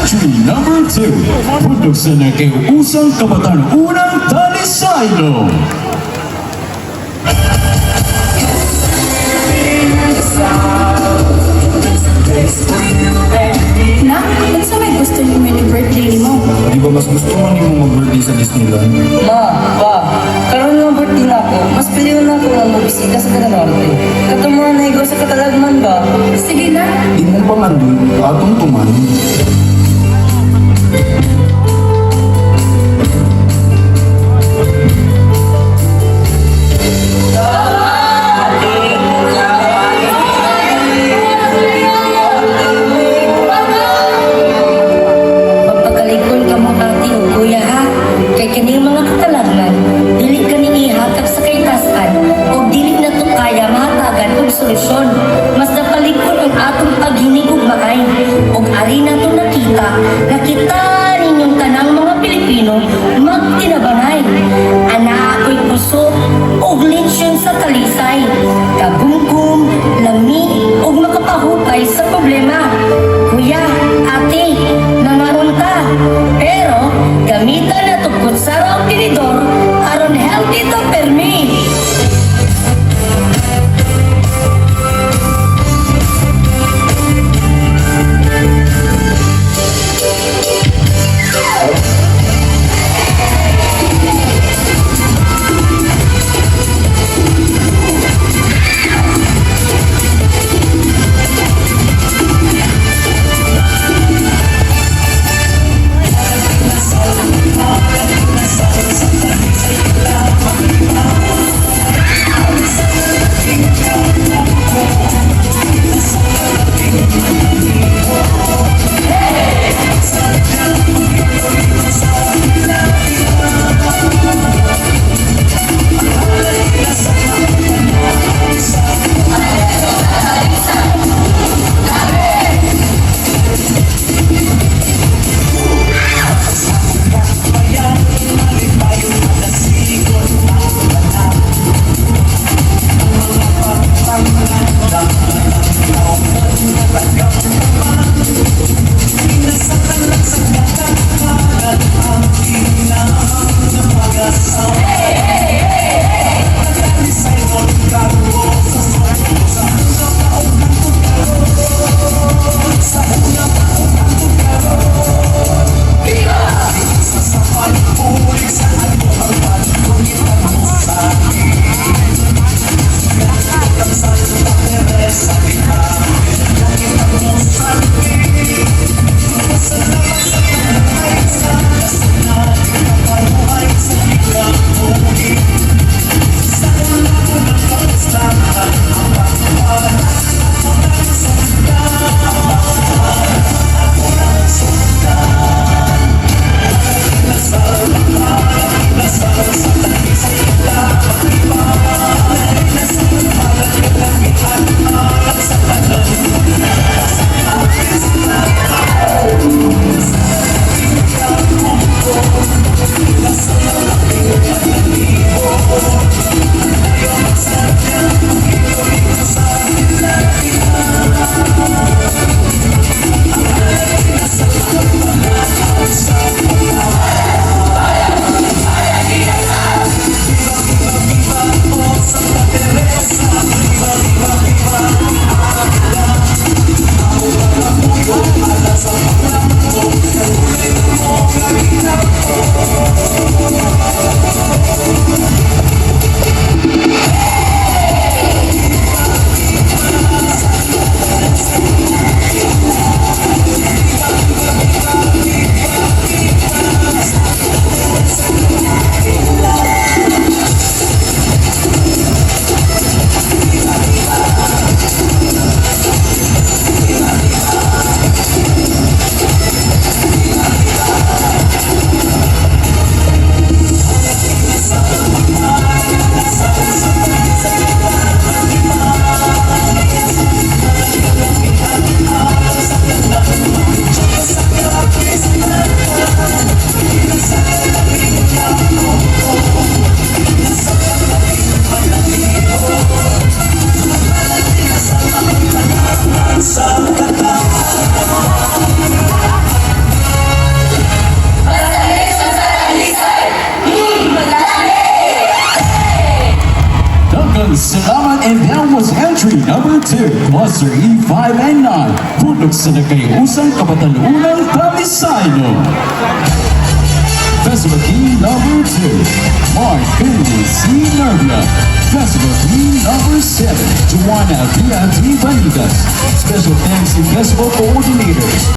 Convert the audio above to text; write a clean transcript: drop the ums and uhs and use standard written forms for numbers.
Entry number 2. Pundok sa nakiusang kabataan unang talisaylo. Na, unsa may gusto niyo mini birthday mo? Di ba mas gusto mo nimo mag-birthday sa Disneyland? Ma, pa, karon nga birthday na ako, mas piliw na ako nga mabisita sa Kananorte. Katumura na higo sa Katalagman ba? Sige na. Di mo pa man dun, atong tuman. Magpagalikon ka mo ati o kuya ha. Kay kani mga katalagman, dili kani ihatag sa kaytasan o dili na to kaya mahatagan og solusyon. Mas napalikon ang atong paghinig ug maay. Og ari na to number 2, Cluster E5 and 9, putok sa nagkaiusang Kabataan-Unang Talisayno. Festival Team number 2, Mark Finley C. Nervia. Festival Team number 7, Juana Via T. Vanitas. Special thanks to Festival Coordinators